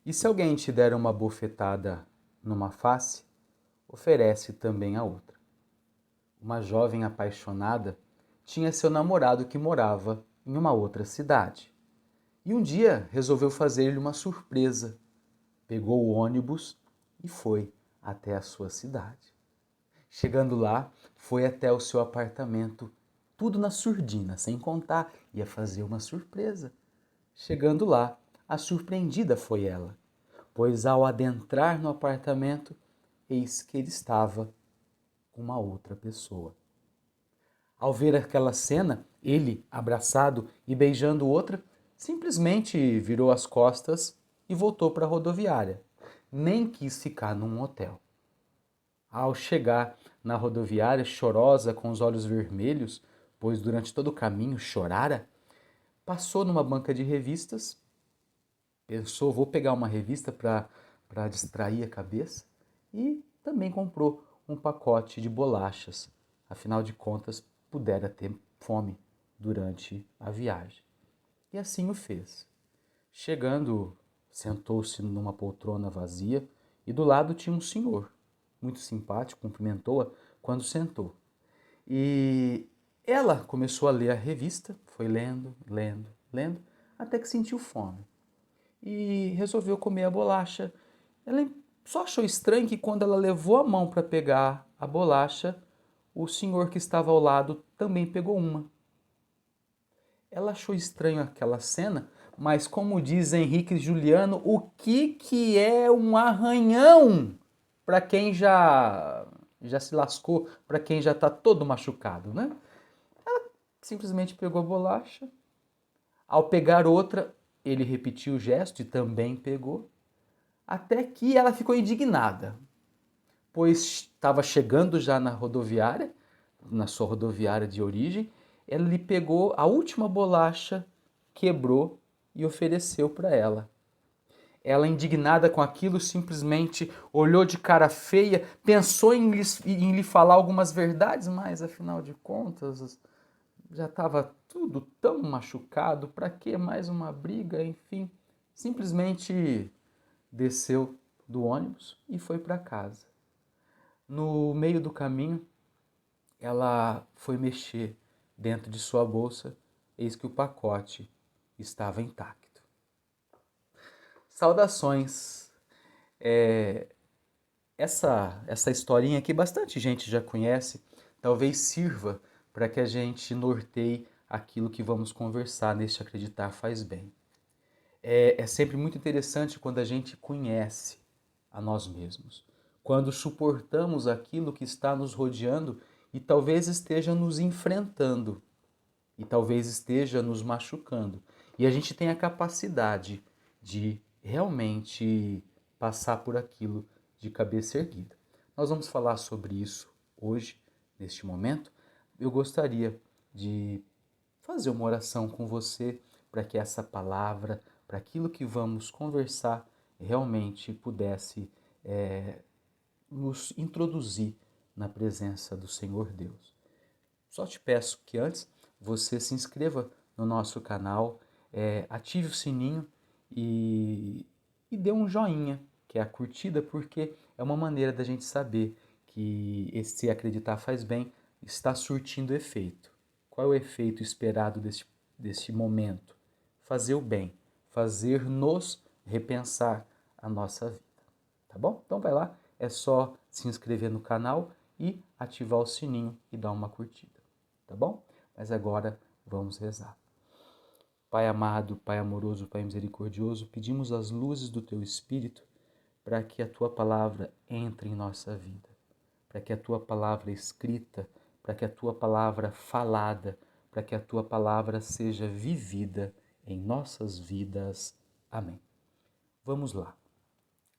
E se alguém te der uma bofetada numa face, oferece também a outra. Uma jovem apaixonada tinha seu namorado que morava em uma outra cidade. E um dia resolveu fazer-lhe uma surpresa. Pegou o ônibus e foi até a sua cidade. Chegando lá, foi até o seu apartamento, tudo na surdina, sem contar, ia fazer uma surpresa. Chegando lá, a surpreendida foi ela, pois ao adentrar no apartamento, eis que ele estava com uma outra pessoa. Ao ver aquela cena, ele, abraçado e beijando outra, simplesmente virou as costas e voltou para a rodoviária. Nem quis ficar num hotel. Ao chegar na rodoviária, chorosa, com os olhos vermelhos, pois durante todo o caminho chorara, passou numa banca de revistas, pensou, vou pegar uma revista para distrair a cabeça, e também comprou um pacote de bolachas. Afinal de contas, pudera ter fome durante a viagem. E assim o fez. Chegando, sentou-se numa poltrona vazia e do lado tinha um senhor, muito simpático, cumprimentou-a quando sentou. E ela começou a ler a revista, foi lendo, lendo, lendo, até que sentiu fome. E resolveu comer a bolacha. Ela só achou estranho que quando ela levou a mão para pegar a bolacha, o senhor que estava ao lado também pegou uma. Ela achou estranho aquela cena, mas como diz Henrique Juliano, o que é um arranhão para quem já se lascou, para quem já está todo machucado, né? Simplesmente pegou a bolacha. Ao pegar outra, ele repetiu o gesto e também pegou, até que ela ficou indignada, pois estava chegando já na rodoviária, na sua rodoviária de origem, ele lhe pegou a última bolacha, quebrou e ofereceu para ela. Ela, indignada com aquilo, simplesmente olhou de cara feia, pensou em lhe falar algumas verdades, mas afinal de contas já estava tudo tão machucado, para que mais uma briga, enfim. Simplesmente desceu do ônibus e foi para casa. No meio do caminho, ela foi mexer dentro de sua bolsa, eis que o pacote estava intacto. Saudações! É, essa historinha aqui bastante gente já conhece, talvez sirva para que a gente norteie aquilo que vamos conversar neste Acreditar Faz Bem. É sempre muito interessante quando a gente conhece a nós mesmos, quando suportamos aquilo que está nos rodeando e talvez esteja nos enfrentando, e talvez esteja nos machucando. E a gente tem a capacidade de realmente passar por aquilo de cabeça erguida. Nós vamos falar sobre isso hoje, neste momento. Eu gostaria de fazer uma oração com você para que essa palavra, para aquilo que vamos conversar, realmente pudesse nos introduzir na presença do Senhor Deus. Só te peço que antes você se inscreva no nosso canal, ative o sininho e dê um joinha, que é a curtida, porque é uma maneira da gente saber que esse Acreditar Faz Bem está surtindo efeito. Qual é o efeito esperado deste momento? Fazer o bem, fazer-nos repensar a nossa vida, tá bom? Então vai lá, é só se inscrever no canal e ativar o sininho e dar uma curtida, tá bom? Mas agora vamos rezar. Pai amado, Pai amoroso, Pai misericordioso, pedimos as luzes do Teu Espírito para que a Tua palavra entre em nossa vida, para que a Tua palavra escrita, para que a Tua palavra falada, para que a Tua palavra seja vivida em nossas vidas. Amém. Vamos lá.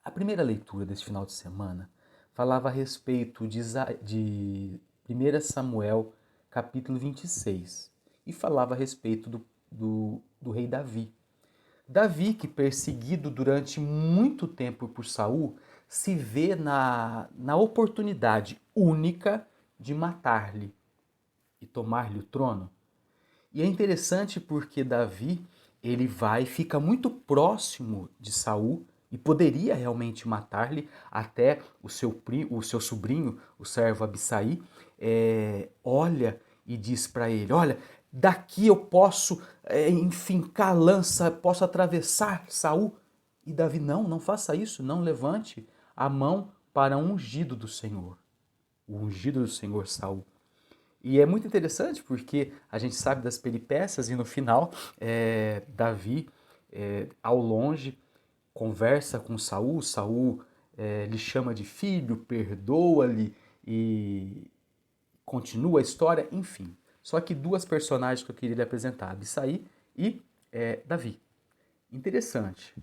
A primeira leitura deste final de semana falava a respeito de 1 Samuel, capítulo 26, e falava a respeito do rei Davi. Davi, que perseguido durante muito tempo por Saul, se vê na oportunidade única de matar-lhe e tomar-lhe o trono. E é interessante porque Davi, ele fica muito próximo de Saul, e poderia realmente matar-lhe. Até o seu sobrinho, o servo Abissai, olha e diz para ele: olha, daqui eu posso enfincar a lança, posso atravessar Saul. E Davi: não faça isso, não levante a mão para o ungido do Senhor, o ungido do Senhor Saul. E é muito interessante porque a gente sabe das peripécias e no final Davi, ao longe, conversa com Saul. Saul lhe chama de filho, perdoa-lhe e continua a história, enfim. Só que duas personagens que eu queria lhe apresentar, Abissai e Davi. Interessante.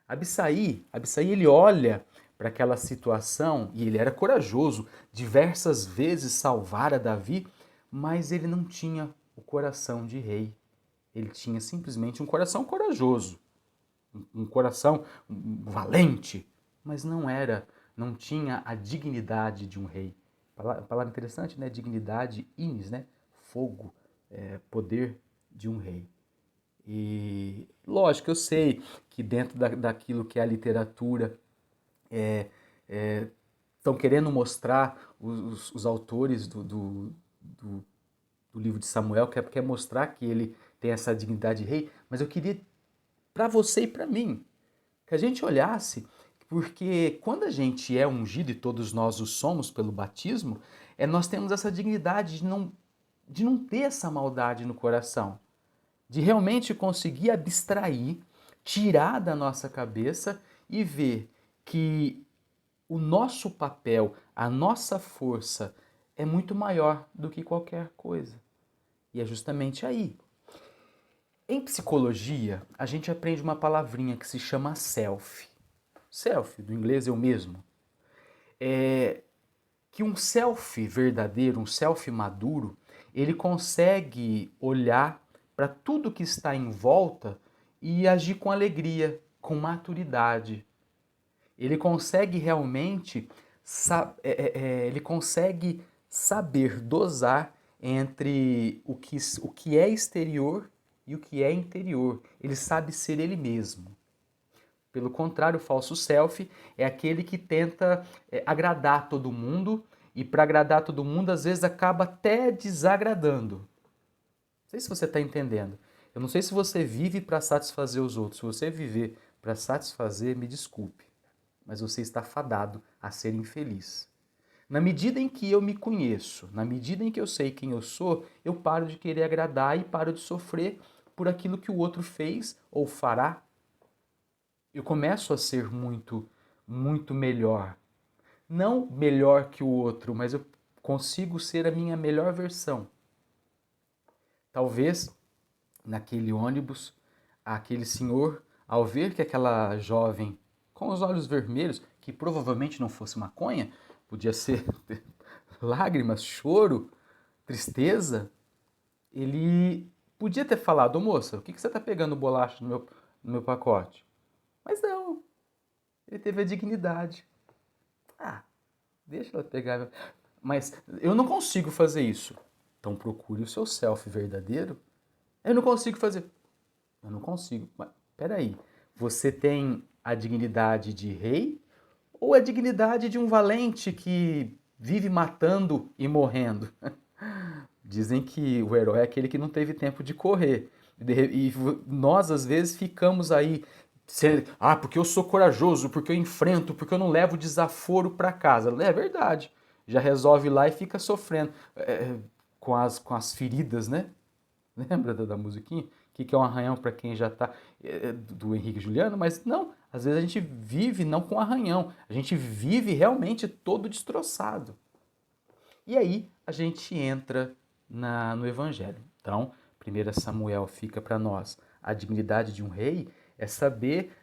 Abissai ele olha para aquela situação e ele era corajoso, diversas vezes salvara Davi, mas ele não tinha o coração de rei. Ele tinha simplesmente um coração corajoso, um coração valente, mas não tinha a dignidade de um rei. Palavra interessante, né? Dignidade, inis, né? Fogo, poder de um rei. E lógico, eu sei que dentro daquilo que é a literatura estão querendo mostrar os autores do livro de Samuel, quer mostrar que ele tem essa dignidade de rei, mas eu queria para você e para mim que a gente olhasse, porque quando a gente é ungido, e todos nós o somos pelo batismo, nós temos essa dignidade de não ter essa maldade no coração, de realmente conseguir abstrair, tirar da nossa cabeça e ver que o nosso papel, a nossa força é muito maior do que qualquer coisa. E é justamente aí. Em psicologia, a gente aprende uma palavrinha que se chama self. Self, do inglês eu mesmo. É que um self verdadeiro, um self maduro, ele consegue olhar para tudo que está em volta e agir com alegria, com maturidade. Ele consegue realmente ele consegue saber dosar entre o que é exterior e o que é interior. Ele sabe ser ele mesmo. Pelo contrário, o falso self é aquele que tenta agradar todo mundo e para agradar todo mundo às vezes acaba até desagradando. Não sei se você está entendendo. Eu não sei se você vive para satisfazer os outros. Se você viver para satisfazer, me desculpe, mas você está fadado a ser infeliz. Na medida em que eu me conheço, na medida em que eu sei quem eu sou, eu paro de querer agradar e paro de sofrer por aquilo que o outro fez ou fará. Eu começo a ser muito melhor. Não melhor que o outro, mas eu consigo ser a minha melhor versão. Talvez naquele ônibus, aquele senhor, ao ver que aquela jovem com os olhos vermelhos, que provavelmente não fosse maconha, podia ser lágrimas, choro, tristeza, ele podia ter falado: "Ô, moça, o que você está pegando bolacha no meu pacote?" Mas não, ele teve a dignidade. Ah, deixa ela pegar. Mas eu não consigo fazer isso. Então procure o seu self verdadeiro. Eu não consigo fazer. Eu não consigo. Mas peraí, você tem a dignidade de rei ou a dignidade de um valente que vive matando e morrendo? Dizem que o herói é aquele que não teve tempo de correr. E nós, às vezes, ficamos aí. Porque eu sou corajoso, porque eu enfrento, porque eu não levo desaforo para casa. É verdade. Já resolve lá e fica sofrendo com as feridas, né? Lembra da musiquinha? O que é um arranhão para quem já está do Henrique e Juliano? Mas não, às vezes a gente vive não com arranhão, a gente vive realmente todo destroçado. E aí a gente entra no Evangelho. Então, 1 Samuel fica para nós. A dignidade de um rei é saber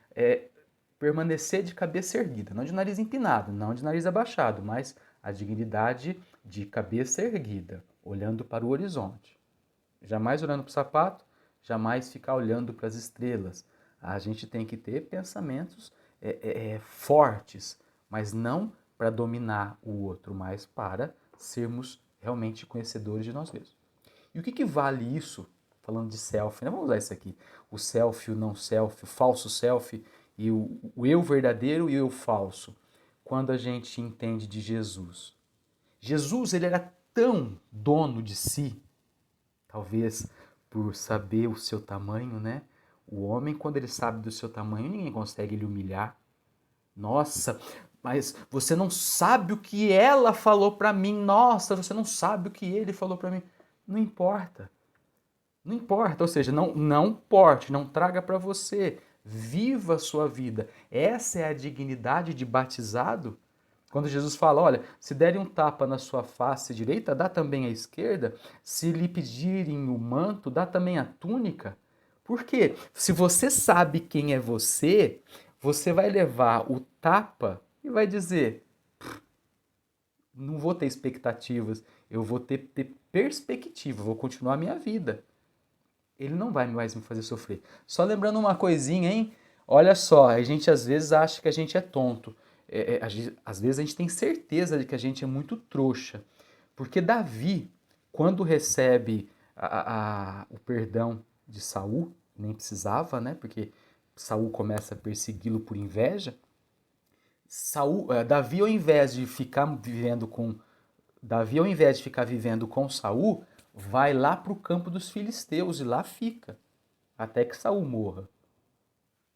permanecer de cabeça erguida, não de nariz empinado, não de nariz abaixado, mas a dignidade de cabeça erguida, olhando para o horizonte. Jamais olhando para o sapato, jamais ficar olhando para as estrelas. A gente tem que ter pensamentos fortes, mas não para dominar o outro, mas para sermos realmente conhecedores de nós mesmos. E o que vale isso? Falando de self, né? Vamos usar isso aqui. O self, o não self, o falso self e o eu verdadeiro e o eu falso, quando a gente entende de Jesus. Jesus, ele era tão dono de si, talvez por saber o seu tamanho, né? O homem, quando ele sabe do seu tamanho, ninguém consegue lhe humilhar. Nossa, mas você não sabe o que ela falou para mim. Nossa, você não sabe o que ele falou para mim. Não importa. Não importa, ou seja, não porte, não traga para você. Viva a sua vida. Essa é a dignidade de batizado. Quando Jesus fala, olha, se derem um tapa na sua face direita, dá também a esquerda. Se lhe pedirem o manto, dá também a túnica. Por quê? Se você sabe quem é você, você vai levar o tapa e vai dizer, não vou ter expectativas, eu vou ter perspectiva, vou continuar a minha vida. Ele não vai mais me fazer sofrer. Só lembrando uma coisinha, hein? Olha só, a gente às vezes acha que a gente é tonto. Às vezes a gente tem certeza de que a gente é muito trouxa. Porque Davi, quando recebe o perdão de Saul, nem precisava, né? Porque Saul começa a persegui-lo por inveja. Davi, ao invés de ficar vivendo com Saul, vai lá para o campo dos filisteus e lá fica, até que Saul morra.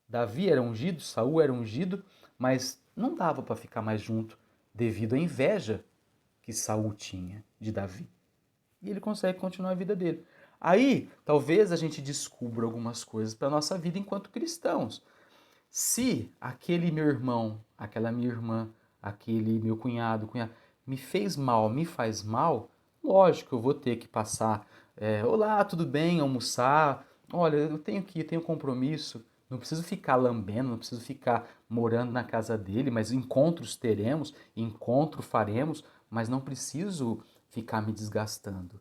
Davi era ungido, Saul era ungido, mas não dava para ficar mais junto devido à inveja que Saul tinha de Davi. E ele consegue continuar a vida dele. Aí, talvez a gente descubra algumas coisas para a nossa vida enquanto cristãos. Se aquele meu irmão, aquela minha irmã, aquele meu cunhado, me fez mal, me faz mal, lógico, eu vou ter que passar. Olá, tudo bem? Almoçar. Olha, eu tenho que ir, tenho compromisso. Não preciso ficar lambendo, não preciso ficar morando na casa dele, mas encontros teremos, encontro faremos, mas não preciso ficar me desgastando.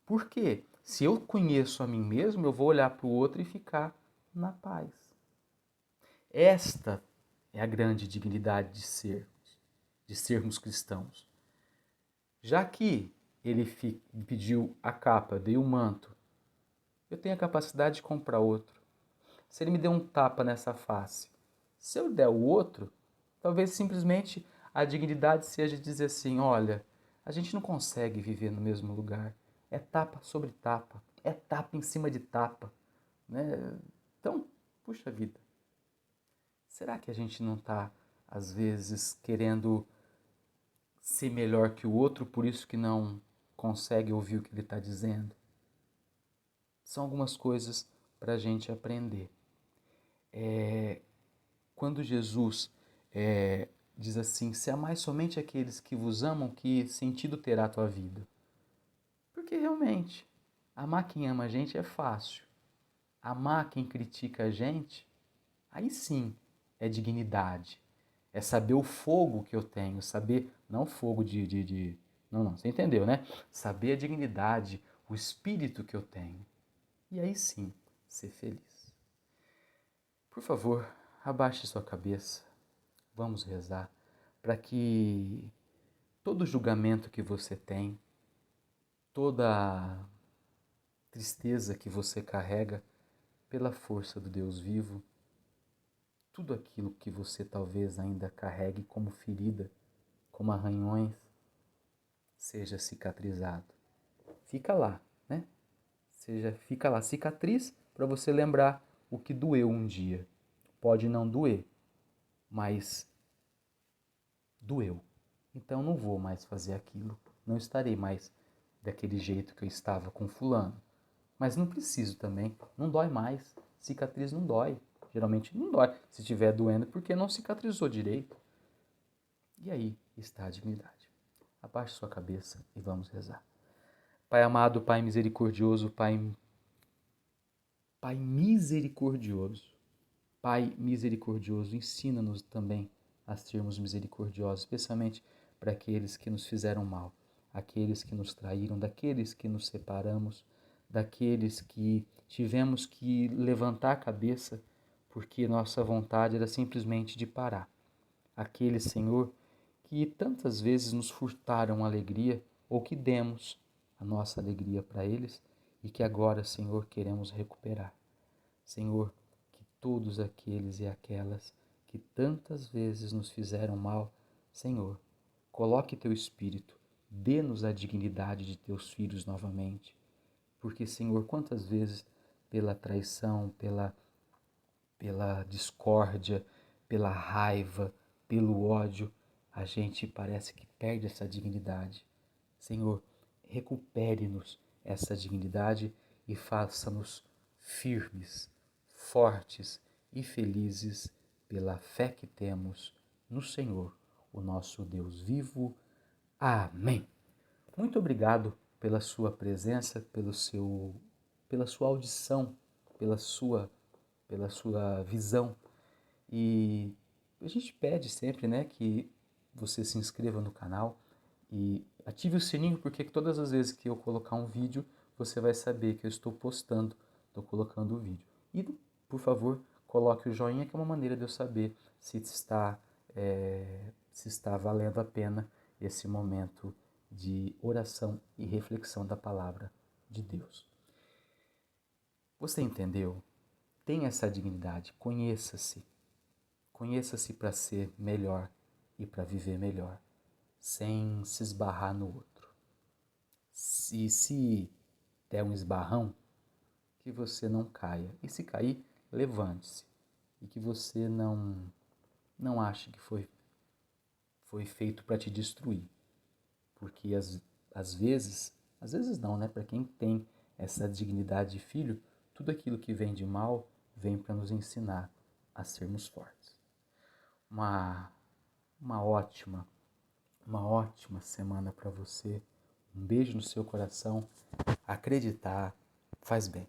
Por quê? Se eu conheço a mim mesmo, eu vou olhar para o outro e ficar na paz. Esta é a grande dignidade de sermos cristãos. Já que ele pediu a capa, dei o manto, eu tenho a capacidade de comprar outro. Se ele me deu um tapa nessa face, se eu der o outro, talvez simplesmente a dignidade seja dizer assim, olha, a gente não consegue viver no mesmo lugar. É tapa sobre tapa, é tapa em cima de tapa, né? Então, puxa vida. Será que a gente não está, às vezes, querendo ser melhor que o outro, por isso que não consegue ouvir o que ele está dizendo? São algumas coisas para a gente aprender. Quando Jesus diz assim, se amais somente aqueles que vos amam, que sentido terá a tua vida? Porque realmente, amar quem ama a gente é fácil. Amar quem critica a gente, aí sim é dignidade. É saber o fogo que eu tenho, saber, não fogo Não, você entendeu, né? Saber a dignidade, o espírito que eu tenho. E aí sim, ser feliz. Por favor, abaixe sua cabeça. Vamos rezar para que todo julgamento que você tem, toda tristeza que você carrega, pela força do Deus vivo, tudo aquilo que você talvez ainda carregue como ferida, como arranhões, seja cicatrizado. Fica lá, né? Fica lá, cicatriz, para você lembrar o que doeu um dia. Pode não doer, mas doeu. Então não vou mais fazer aquilo, não estarei mais daquele jeito que eu estava com fulano. Mas não preciso também, não dói mais. Cicatriz não dói. Geralmente não dói. Se estiver doendo, porque não cicatrizou direito. E aí está a dignidade. Abaixe sua cabeça e vamos rezar. Pai amado, Pai misericordioso, Pai misericordioso. Pai misericordioso, ensina-nos também a sermos misericordiosos, especialmente para aqueles que nos fizeram mal, aqueles que nos traíram, daqueles que nos separamos, daqueles que tivemos que levantar a cabeça porque nossa vontade era simplesmente de parar. Aqueles, Senhor, que tantas vezes nos furtaram a alegria ou que demos a nossa alegria para eles e que agora, Senhor, queremos recuperar. Senhor, que todos aqueles e aquelas que tantas vezes nos fizeram mal, Senhor, coloque teu Espírito, dê-nos a dignidade de teus filhos novamente. Porque, Senhor, quantas vezes pela traição, pela discórdia, pela raiva, pelo ódio, a gente parece que perde essa dignidade. Senhor, recupere-nos essa dignidade e faça-nos firmes, fortes e felizes pela fé que temos no Senhor, o nosso Deus vivo. Amém. Muito obrigado pela sua presença, pela sua audição, pela sua, pela sua visão. E a gente pede sempre, né, que você se inscreva no canal e ative o sininho, porque todas as vezes que eu colocar um vídeo, você vai saber que eu estou postando, estou colocando o vídeo. E, por favor, coloque o joinha, que é uma maneira de eu saber se está valendo a pena esse momento de oração e reflexão da palavra de Deus. Você entendeu? Tenha essa dignidade, conheça-se. Conheça-se para ser melhor e para viver melhor, sem se esbarrar no outro. Se der um esbarrão, que você não caia. E se cair, levante-se. E que você não ache que foi feito para te destruir. Porque às vezes não, né? Para quem tem essa dignidade de filho, tudo aquilo que vem de mal vem para nos ensinar a sermos fortes. Uma ótima semana para você. Um beijo no seu coração. Acreditar faz bem.